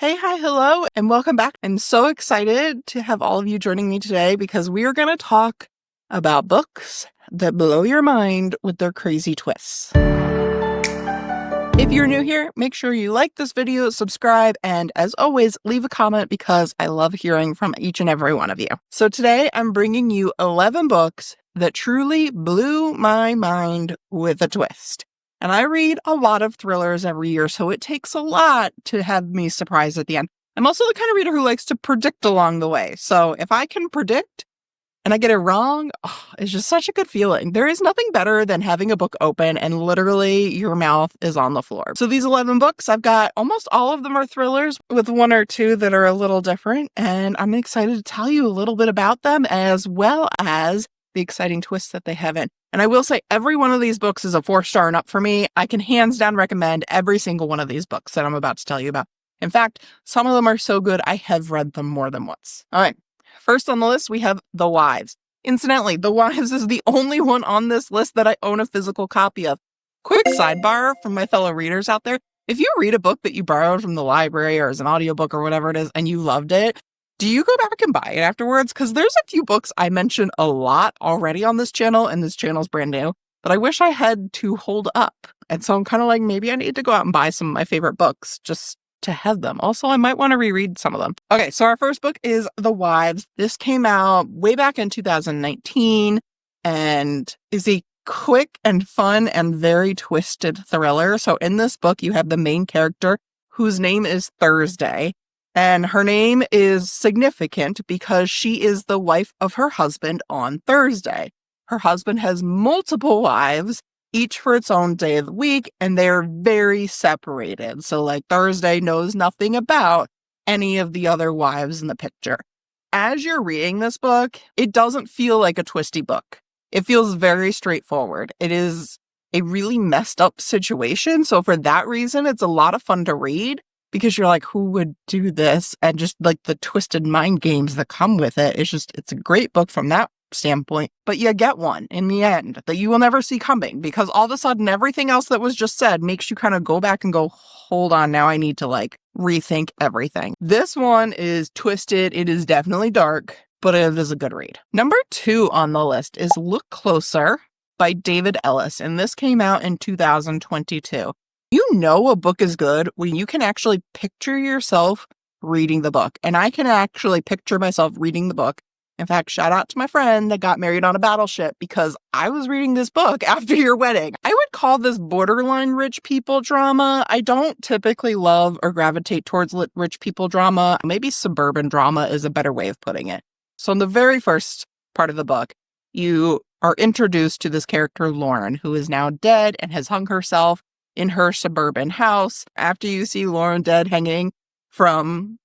Hey, hi, hello, and welcome back. I'm so excited to have all of you joining me today because we are going to talk about books that blow your mind with their crazy twists. If you're new here, make sure you like this video, subscribe, and as always, leave a comment because I love hearing from each and every one of you. So today I'm bringing you 11 books that truly blew my mind with a twist. And I read a lot of thrillers every year, so it takes a lot to have me surprised at the end. I'm also the kind of reader who likes to predict along the way. So if I can predict and I get it wrong, it's just such a good feeling. There is nothing better than having a book open and literally your mouth is on the floor. So these 11 books, I've got almost all of them are thrillers with one or two that are a little different. And I'm excited to tell you a little bit about them as well as the exciting twists that they have in. And I will say every one of these books is a 4-star and up for me. I can hands down recommend every single one of these books that I'm about to tell you about. In fact, some of them are so good, I have read them more than once. All right. First on the list, we have The Wives. Incidentally, The Wives is the only one on this list that I own a physical copy of. Quick sidebar from my fellow readers out there. If you read a book that you borrowed from the library or as an audiobook or whatever it is, and you loved it, do you go back and buy it afterwards? Because there's a few books I mention a lot already on this channel, and this channel's brand new, but I wish I had to hold up. And so I'm kind of like, maybe I need to go out and buy some of my favorite books just to have them. Also, I might want to reread some of them. Okay, so our first book is The Wives. This came out way back in 2019 and is a quick and fun and very twisted thriller. So in this book, you have the main character whose name is Thursday. And her name is significant because she is the wife of her husband on Thursday. Her husband has multiple wives, each for its own day of the week, and they're very separated. So like Thursday knows nothing about any of the other wives in the picture. As you're reading this book, it doesn't feel like a twisty book. It feels very straightforward. It is a really messed up situation. So for that reason, it's a lot of fun to read. Because you're like, who would do this? And just like the twisted mind games that come with it. It's a great book from that standpoint. But you get one in the end that you will never see coming because all of a sudden everything else that was just said makes you kind of go back and go, hold on, now I need to like rethink everything. This one is twisted. It is definitely dark, but it is a good read. Number 2 on the list is Look Closer by David Ellis. And this came out in 2022. You know a book is good when you can actually picture yourself reading the book. And I can actually picture myself reading the book. In fact, shout out to my friend that got married on a battleship because I was reading this book after your wedding. I would call this borderline rich people drama. I don't typically love or gravitate towards rich people drama. Maybe suburban drama is a better way of putting it. So in the very first part of the book, you are introduced to this character, Lauren, who is now dead and has hung herself in her suburban house. After you see Lauren dead hanging from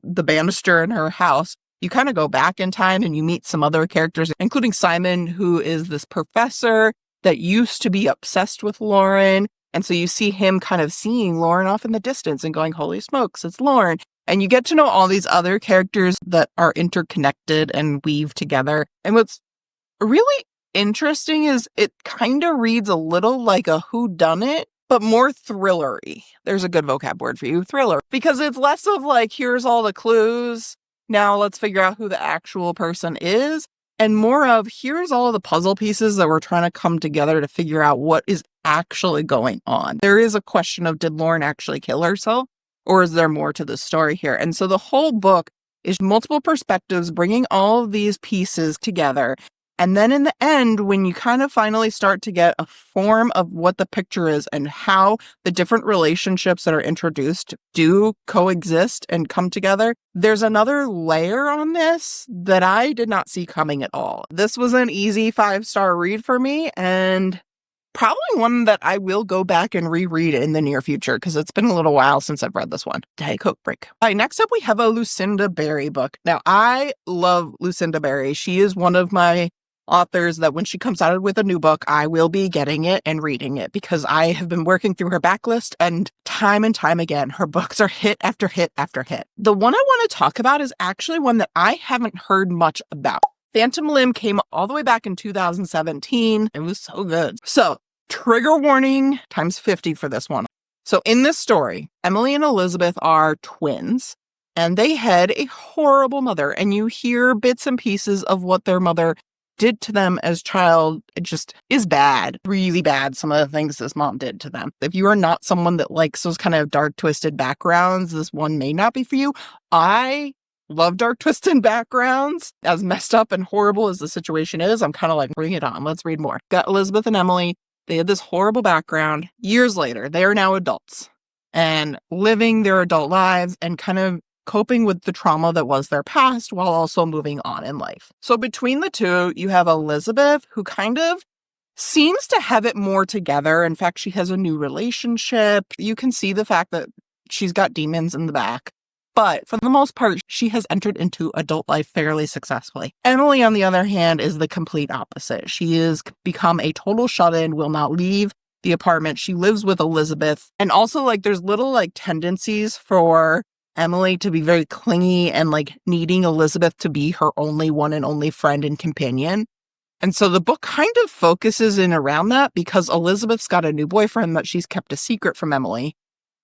the banister in her house, you kind of go back in time and you meet some other characters, including Simon, who is this professor that used to be obsessed with Lauren. And so you see him kind of seeing Lauren off in the distance and going, holy smokes, it's Lauren. And you get to know all these other characters that are interconnected and weave together. And what's really interesting is it kind of reads a little like a whodunit, but more thrillery. There's a good vocab word for you, thriller. Because it's less of like, here's all the clues, now let's figure out who the actual person is, and more of, here's all the puzzle pieces that we're trying to come together to figure out what is actually going on. There is a question of, did Lauren actually kill herself? Or is there more to the story here? And so the whole book is multiple perspectives, bringing all of these pieces together. And then in the end, when you kind of finally start to get a form of what the picture is and how the different relationships that are introduced do coexist and come together, there's another layer on this that I did not see coming at all. This was an easy 5-star read for me and probably one that I will go back and reread in the near future because it's been a little while since I've read this one. Diet Coke break. All right, next up we have a Lucinda Berry book. Now, I love Lucinda Berry. She is one of my authors that when she comes out with a new book, I will be getting it and reading it because I have been working through her backlist and time again, her books are hit after hit after hit. The one I want to talk about is actually one that I haven't heard much about. Phantom Limb came all the way back in 2017. It was so good. So, trigger warning times 50 for this one. So in this story, Emily and Elizabeth are twins, and they had a horrible mother. And you hear bits and pieces of what their mother did to them as child. It just is bad, really bad, some of the things this mom did to them. If you are not someone that likes those kind of dark, twisted backgrounds, this one may not be for you. I love dark, twisted backgrounds. As messed up and horrible as the situation is, I'm kind of like, bring it on. Let's read more. Got Elizabeth and Emily. They had this horrible background. Years later, they are now adults and living their adult lives and kind of coping with the trauma that was their past while also moving on in life. So between the two, you have Elizabeth, who kind of seems to have it more together. In fact, she has a new relationship. You can see the fact that she's got demons in the back. But for the most part, she has entered into adult life fairly successfully. Emily, on the other hand, is the complete opposite. She has become a total shut-in, will not leave the apartment. She lives with Elizabeth. And also, there's little, tendencies for Emily to be very clingy and, needing Elizabeth to be her only one and only friend and companion. And so the book kind of focuses in around that because Elizabeth's got a new boyfriend that she's kept a secret from Emily.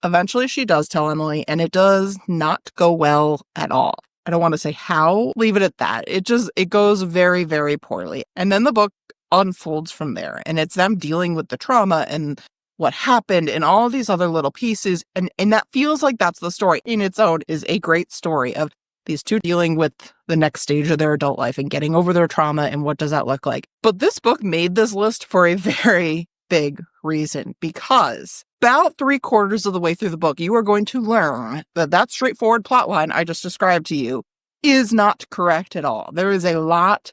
Eventually, she does tell Emily, and it does not go well at all. I don't want to say how, leave it at that. It goes very, very poorly. And then the book unfolds from there, and it's them dealing with the trauma and what happened and all these other little pieces. And that feels like that's the story in its own, is a great story of these two dealing with the next stage of their adult life and getting over their trauma and what does that look like. But this book made this list for a very big reason, because about 3/4 of the way through the book, you are going to learn that straightforward plotline I just described to you is not correct at all. There is a lot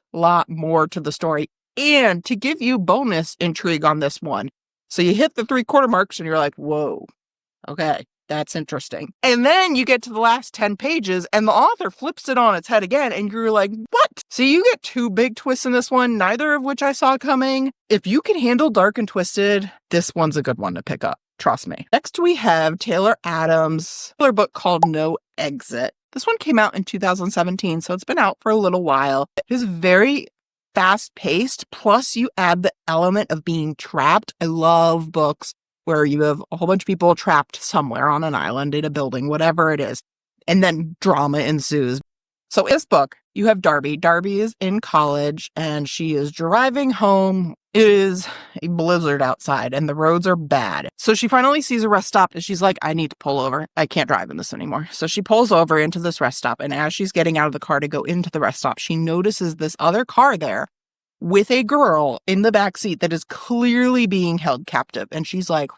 more to the story. And to give you bonus intrigue on this one, so you hit the 3/4 marks and you're like, whoa, okay, that's interesting. And then you get to the last 10 pages and the author flips it on its head again and you're like, what? So you get two big twists in this one, neither of which I saw coming. If you can handle dark and twisted, this one's a good one to pick up. Trust me. Next, we have Taylor Adams' book called No Exit. This one came out in 2017, so it's been out for a little while. It is very fast-paced, plus you add the element of being trapped. I love books where you have a whole bunch of people trapped somewhere on an island, in a building, whatever it is, and then drama ensues. So in this book, you have Darby. Darby is in college, and she is driving home. It is a blizzard outside, and the roads are bad. So she finally sees a rest stop, and she's like, I need to pull over. I can't drive in this anymore. So she pulls over into this rest stop, and as she's getting out of the car to go into the rest stop, she notices this other car there with a girl in the back seat that is clearly being held captive. And she's like,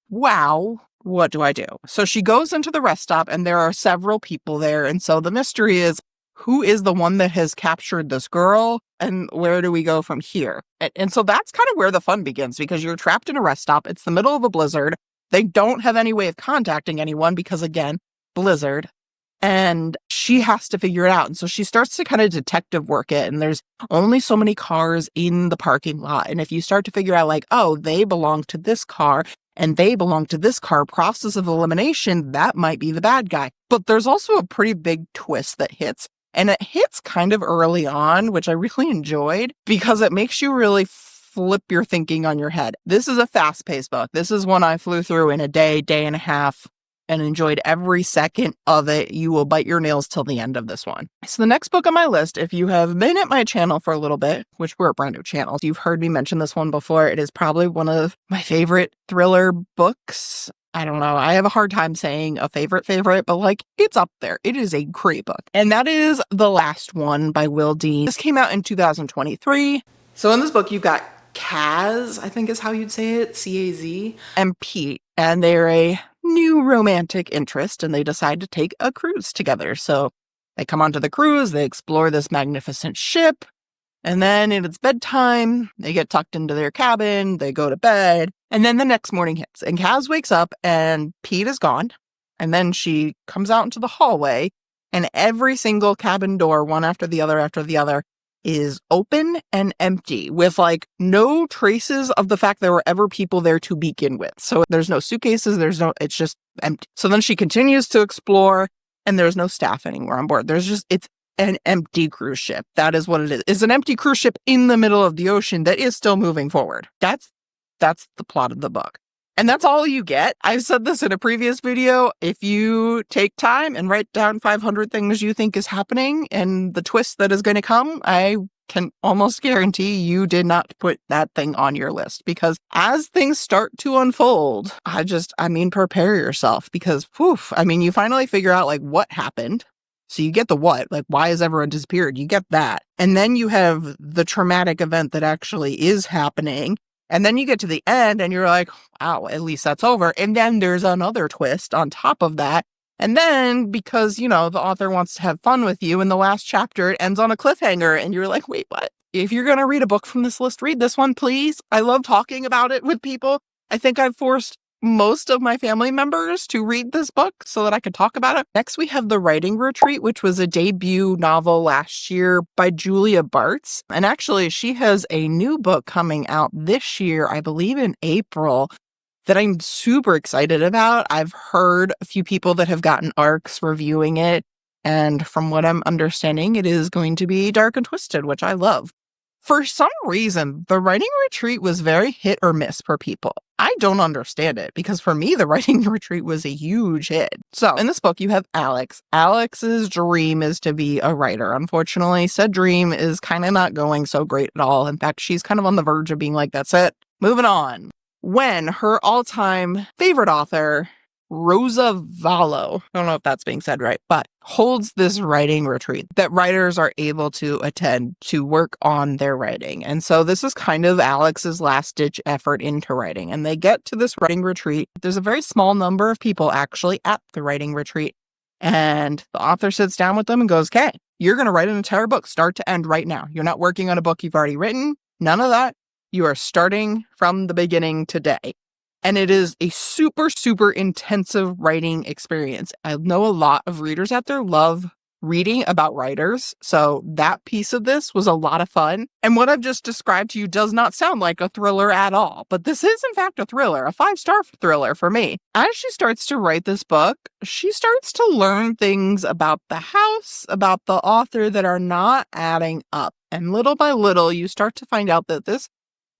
wow, what do I do? So she goes into the rest stop, and there are several people there. And so the mystery is, who is the one that has captured this girl, and where do we go from here? And so that's kind of where the fun begins, because you're trapped in a rest stop. It's the middle of a blizzard. They don't have any way of contacting anyone because, again, blizzard. And she has to figure it out. And so she starts to kind of detective work it. And there's only so many cars in the parking lot. And if you start to figure out they belong to this car and they belong to this car, process of elimination, that might be the bad guy. But there's also a pretty big twist that hits. And it hits kind of early on, which I really enjoyed, because it makes you really flip your thinking on your head. This is a fast-paced book. This is one I flew through in a day and a half, and enjoyed every second of it. You will bite your nails till the end of this one. So the next book on my list, if you have been at my channel for a little bit, which we're a brand new channel, you've heard me mention this one before. It is probably one of my favorite thriller books. I don't know. I have a hard time saying a favorite, but it's up there. It is a great book. And that is The Last One by Will Dean. This came out in 2023. So in this book, you've got Kaz, I think is how you'd say it, C-A-Z, and Pete. And they're a new romantic interest, and they decide to take a cruise together. So they come onto the cruise, they explore this magnificent ship, and then it's bedtime, they get tucked into their cabin, they go to bed, and then the next morning hits, and Kaz wakes up, and Pete is gone, and then she comes out into the hallway, and every single cabin door, one after the other, is open and empty, with no traces of the fact there were ever people there to begin with. So there's no suitcases, it's just empty. So then she continues to explore, and there's no staff anymore on board. It's an empty cruise ship. That is what it is. It's an empty cruise ship in the middle of the ocean that is still moving forward. That's the plot of the book. And that's all you get. I've said this in a previous video. If you take time and write down 500 things you think is happening and the twist that is going to come, I can almost guarantee you did not put that thing on your list, because as things start to unfold, prepare yourself, because you finally figure out like what happened. So you get the what, like why has everyone disappeared? You get that. And then you have the traumatic event that actually is happening. And then you get to the end and you're like, wow, at least that's over. And then there's another twist on top of that. And then because, the author wants to have fun with you, in the last chapter, it ends on a cliffhanger. And you're like, wait, what? If you're going to read a book from this list, read this one, please. I love talking about it with people. I think I've forced most of my family members to read this book so that I could talk about it. Next, we have The Writing Retreat, which was a debut novel last year by Julia Bartz. And actually, she has a new book coming out this year, I believe in April, that I'm super excited about. I've heard a few people that have gotten ARCs reviewing it. And from what I'm understanding, it is going to be dark and twisted, which I love. For some reason, The Writing Retreat was very hit or miss for people. I don't understand it, because for me, The Writing Retreat was a huge hit. So in this book, you have Alex. Alex's dream is to be a writer. Unfortunately, said dream is kind of not going so great at all. In fact, she's kind of on the verge of being like, that's it, moving on. When her all-time favorite author, Rosa Vallo, I don't know if that's being said right, but holds this writing retreat that writers are able to attend to work on their writing. And so this is kind of Alex's last-ditch effort into writing. And they get to this writing retreat. There's a very small number of people actually at the writing retreat. And the author sits down with them and goes, okay, you're going to write an entire book start to end right now. You're not working on a book you've already written. None of that. You are starting from the beginning today. And it is a super, super intensive writing experience. I know a lot of readers out there love reading about writers. So that piece of this was a lot of fun. And what I've just described to you does not sound like a thriller at all. But this is, in fact, a thriller, a 5-star thriller for me. As she starts to write this book, she starts to learn things about the house, about the author that are not adding up. And little by little, you start to find out that this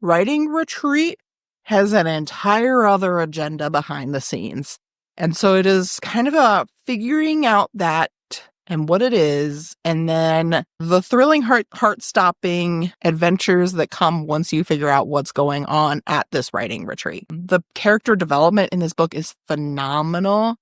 writing retreat has an entire other agenda behind the scenes. And so it is kind of a figuring out that and what it is, and then the thrilling, heart-stopping adventures that come once you figure out what's going on at this writing retreat. The character development in this book is phenomenal.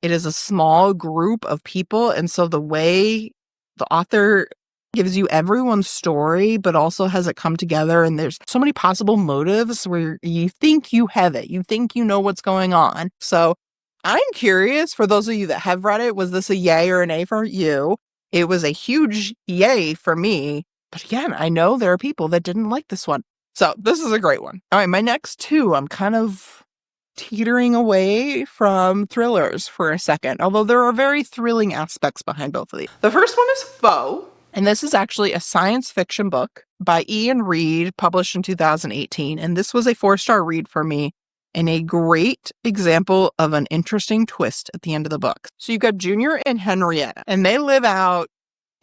It is a small group of people, and so the way the author gives you everyone's story, but also has it come together. And there's so many possible motives where you think you have it. You think you know what's going on. So I'm curious, for those of you that have read it, was this a yay or an A for you? It was a huge yay for me. But again, I know there are people that didn't like this one. So this is a great one. All right, my next two, I'm kind of teetering away from thrillers for a second, although there are very thrilling aspects behind both of these. The first one is Foe. And this is actually a science fiction book by Ian Reid, published in 2018. And this was a 4-star read for me and a great example of an interesting twist at the end of the book. So you've got Junior and Henrietta, and they live out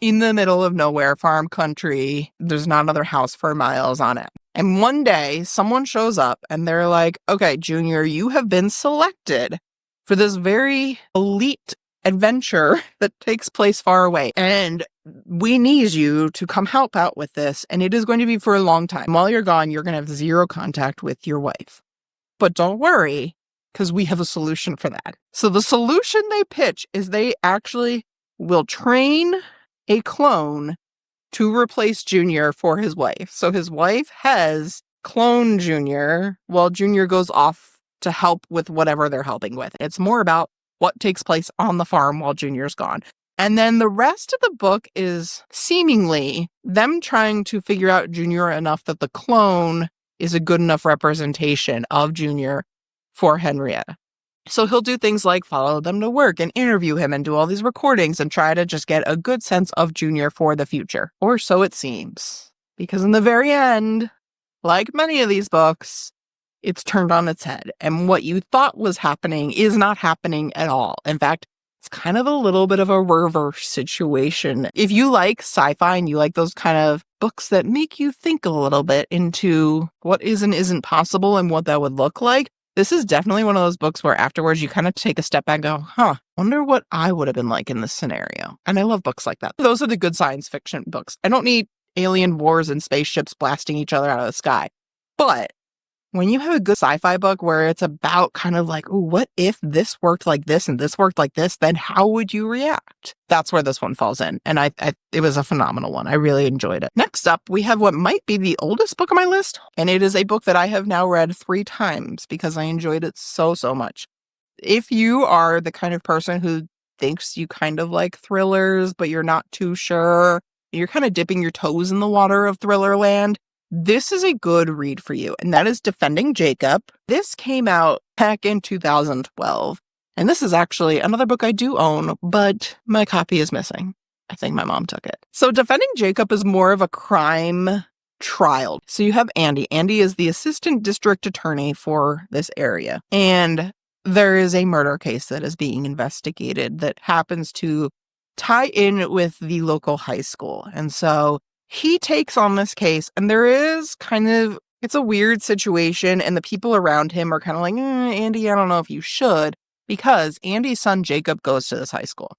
in the middle of nowhere, farm country. There's not another house for miles on it. And one day, someone shows up and they're like, okay, Junior, you have been selected for this very elite adventure that takes place far away. And we need you to come help out with this. And it is going to be for a long time. While you're gone, you're going to have zero contact with your wife. But don't worry, because we have a solution for that. So the solution they pitch is they actually will train a clone to replace Junior for his wife. So his wife has cloned Junior while Junior goes off to help with whatever they're helping with. It's more about what takes place on the farm while Junior's gone. And then the rest of the book is seemingly them trying to figure out Junior enough that the clone is a good enough representation of Junior for Henrietta. So he'll do things like follow them to work and interview him and do all these recordings and try to just get a good sense of Junior for the future. Or so it seems. Because in the very end, like many of these books, it's turned on its head. And what you thought was happening is not happening at all. In fact, it's kind of a little bit of a reverse situation. If you like sci-fi and you like those kind of books that make you think a little bit into what is and isn't possible and what that would look like, This is definitely one of those books where afterwards you kind of take a step back and go, wonder what I would have been like in this scenario. And I love books like that. Those are the good science fiction books. I don't need alien wars and spaceships blasting each other out of the sky. But when you have a good sci-fi book where it's about kind of like, ooh, what if this worked like this and this worked like this, then how would you react? That's where this one falls in. And it was a phenomenal one. I really enjoyed it. Next up, we have what might be the oldest book on my list. And it is a book that I have now read 3 times because I enjoyed it so, so much. If you are the kind of person who thinks you kind of like thrillers, but you're not too sure, you're kind of dipping your toes in the water of thriller land, this is a good read for you, and that is Defending Jacob. This came out back in 2012, and this is actually another book I do own, but my copy is missing. I think my mom took it. So Defending Jacob is more of a crime trial. So you have Andy. Andy is the assistant district attorney for this area, and there is a murder case that is being investigated that happens to tie in with the local high school, and so he takes on this case, and there is it's a weird situation, and the people around him are kind of like, Andy, I don't know if you should, because Andy's son Jacob goes to this high school.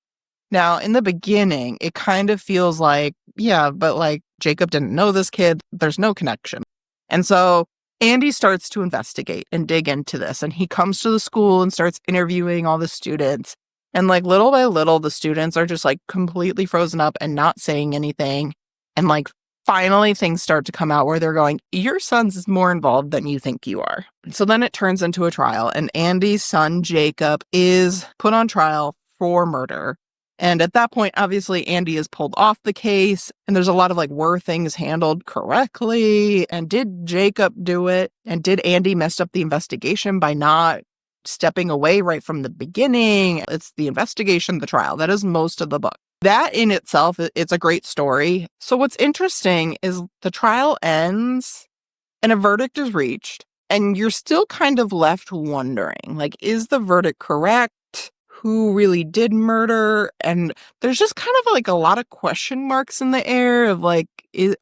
Now, in the beginning, it kind of feels like, yeah, but like Jacob didn't know this kid. There's no connection. And so Andy starts to investigate and dig into this, and he comes to the school and starts interviewing all the students. And like little by little, the students are just like completely frozen up and not saying anything. And like finally things start to come out where they're going, your son's more involved than you think you are. So then it turns into a trial, and Andy's son, Jacob, is put on trial for murder. And at that point, obviously, Andy is pulled off the case, and there's a lot of like, were things handled correctly? And did Jacob do it? And did Andy mess up the investigation by not stepping away right from the beginning? It's the investigation, the trial. That is most of the book. That in itself, it's a great story. So what's interesting is the trial ends and a verdict is reached, and you're still kind of left wondering, like, is the verdict correct? Who really did murder? And there's just kind of like a lot of question marks in the air of like,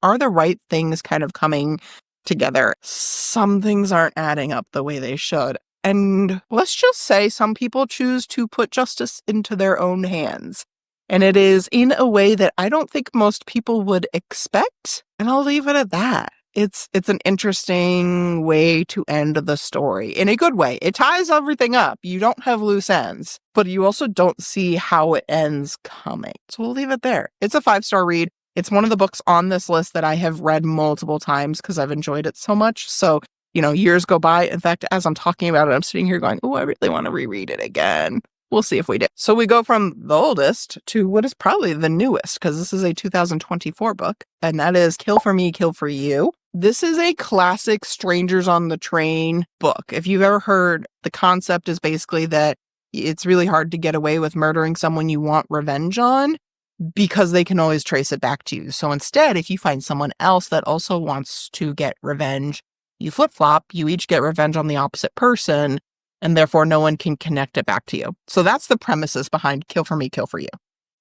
are the right things kind of coming together? Some things aren't adding up the way they should. And let's just say some people choose to put justice into their own hands. And it is in a way that I don't think most people would expect. And I'll leave it at that. It's an interesting way to end the story in a good way. It ties everything up. You don't have loose ends, but you also don't see how it ends coming. So we'll leave it there. It's a 5-star read. It's one of the books on this list that I have read multiple times because I've enjoyed it so much. So, years go by. In fact, as I'm talking about it, I'm sitting here going, oh, I really want to reread it again. We'll see if we do. So we go from the oldest to what is probably the newest, because this is a 2024 book, and that is Kill for Me, Kill for You. This is a classic Strangers on the Train book. If you've ever heard, the concept is basically that it's really hard to get away with murdering someone you want revenge on because they can always trace it back to you. So instead, if you find someone else that also wants to get revenge, you flip-flop, you each get revenge on the opposite person, and therefore no one can connect it back to you. So that's the premises behind Kill for Me, Kill for You.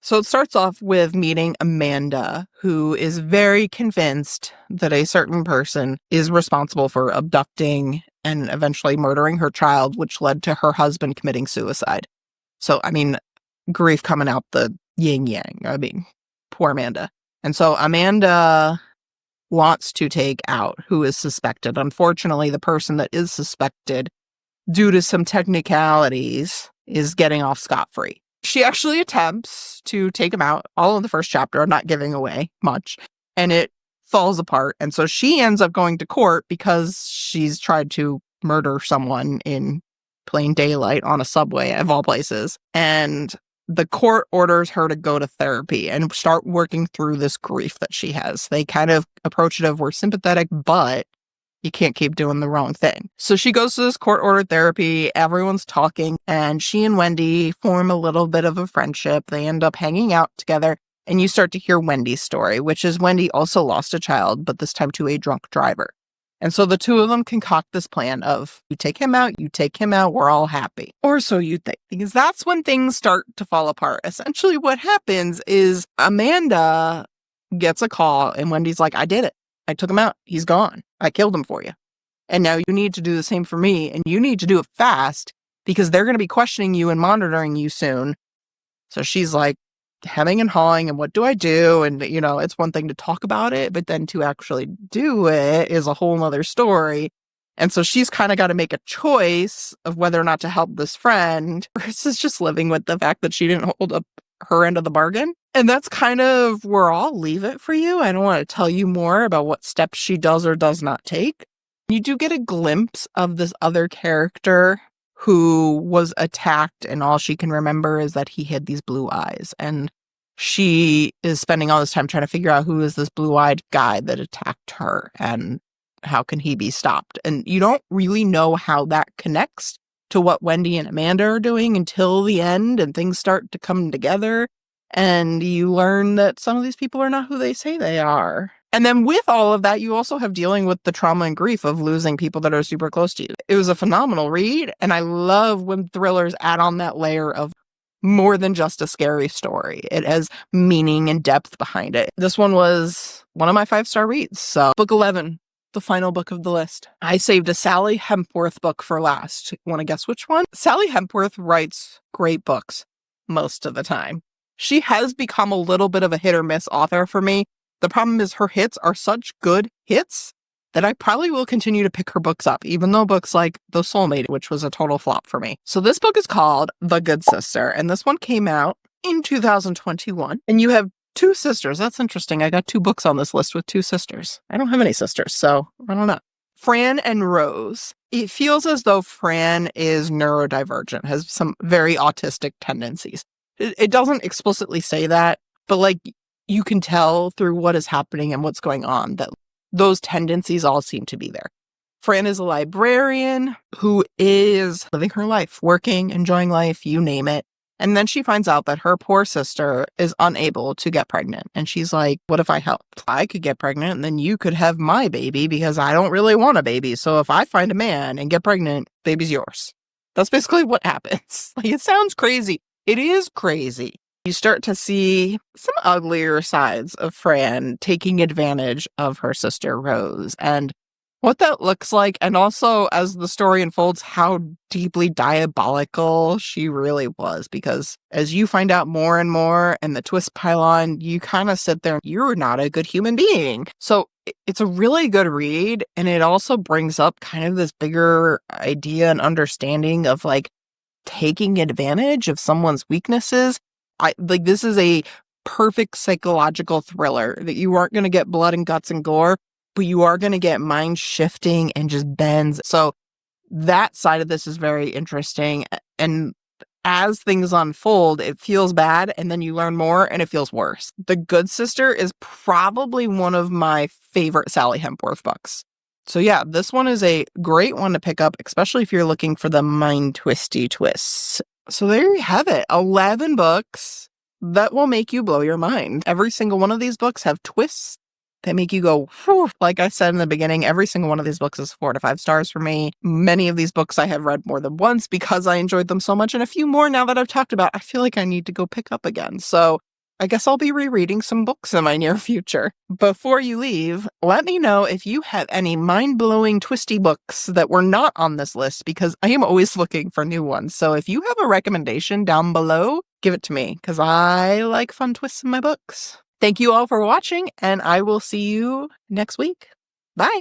So it starts off with meeting Amanda, who is very convinced that a certain person is responsible for abducting and eventually murdering her child, which led to her husband committing suicide. So, grief coming out the yin-yang. Poor Amanda. And so Amanda wants to take out who is suspected. Unfortunately, the person that is suspected, due to some technicalities, is getting off scot-free. She actually attempts to take him out, all in the first chapter. I'm not giving away much. And it falls apart. And so she ends up going to court because she's tried to murder someone in plain daylight on a subway, of all places. And the court orders her to go to therapy and start working through this grief that she has. They kind of approach it of, we're sympathetic, but you can't keep doing the wrong thing. So she goes to this court-ordered therapy. Everyone's talking, and she and Wendy form a little bit of a friendship. They end up hanging out together, and you start to hear Wendy's story, which is Wendy also lost a child, but this time to a drunk driver. And so the two of them concoct this plan of, you take him out, we're all happy. Or so you think, because that's when things start to fall apart. Essentially what happens is Amanda gets a call, and Wendy's like, I did it. I took him out. He's gone. I killed him for you. And now you need to do the same for me, and you need to do it fast because they're going to be questioning you and monitoring you soon. So she's like hemming and hawing, and what do I do? And, it's one thing to talk about it, but then to actually do it is a whole nother story. And so she's kind of got to make a choice of whether or not to help this friend versus just living with the fact that she didn't hold up her end of the bargain. And that's kind of where I'll leave it for you. I don't want to tell you more about what steps she does or does not take. You do get a glimpse of this other character who was attacked, and all she can remember is that he had these blue eyes. And she is spending all this time trying to figure out who is this blue-eyed guy that attacked her and how can he be stopped. And you don't really know how that connects to what Wendy and Amanda are doing until the end, and things start to come together. And you learn that some of these people are not who they say they are. And then with all of that, you also have dealing with the trauma and grief of losing people that are super close to you. It was a phenomenal read, and I love when thrillers add on that layer of more than just a scary story. It has meaning and depth behind it. This one was one of my 5-star reads. So book 11, the final book of the list. I saved a Sally Hempworth book for last. Want to guess which one? Sally Hempworth writes great books most of the time. She has become a little bit of a hit or miss author for me. The problem is her hits are such good hits that I probably will continue to pick her books up, even though books like The Soulmate, which was a total flop for me. So this book is called The Good Sister, and this one came out in 2021. And you have 2 sisters. That's interesting. I got 2 books on this list with 2 sisters. I don't have any sisters, so I don't know. Fran and Rose. It feels as though Fran is neurodivergent, has some very autistic tendencies. It doesn't explicitly say that, but you can tell through what is happening and what's going on that those tendencies all seem to be there. Fran is a librarian who is living her life, working, enjoying life, you name it. And then she finds out that her poor sister is unable to get pregnant. And she's like, what if I helped? I could get pregnant and then you could have my baby because I don't really want a baby. So if I find a man and get pregnant, baby's yours. That's basically what happens. It sounds crazy. It is crazy. You start to see some uglier sides of Fran taking advantage of her sister Rose and what that looks like. And also, as the story unfolds, how deeply diabolical she really was. Because as you find out more and more and the twists pile on, you kind of sit there, you're not a good human being. So it's a really good read. And it also brings up kind of this bigger idea and understanding of taking advantage of someone's weaknesses. This is a perfect psychological thriller that you aren't going to get blood and guts and gore, but you are going to get mind shifting and just bends. So that side of this is very interesting. And as things unfold, it feels bad, and then you learn more and it feels worse. The Good Sister is probably one of my favorite Sally Hempworth books. So yeah, this one is a great one to pick up, especially if you're looking for the mind twisty twists. So there you have it. 11 books that will make you blow your mind. Every single one of these books have twists that make you go, whew. Like I said in the beginning, every single one of these books is 4 to 5 stars for me. Many of these books I have read more than once because I enjoyed them so much. And a few more now that I've talked about, I feel like I need to go pick up again. So I guess I'll be rereading some books in my near future. Before you leave, let me know if you have any mind-blowing twisty books that were not on this list, because I am always looking for new ones. So if you have a recommendation down below, give it to me, because I like fun twists in my books. Thank you all for watching, and I will see you next week. Bye!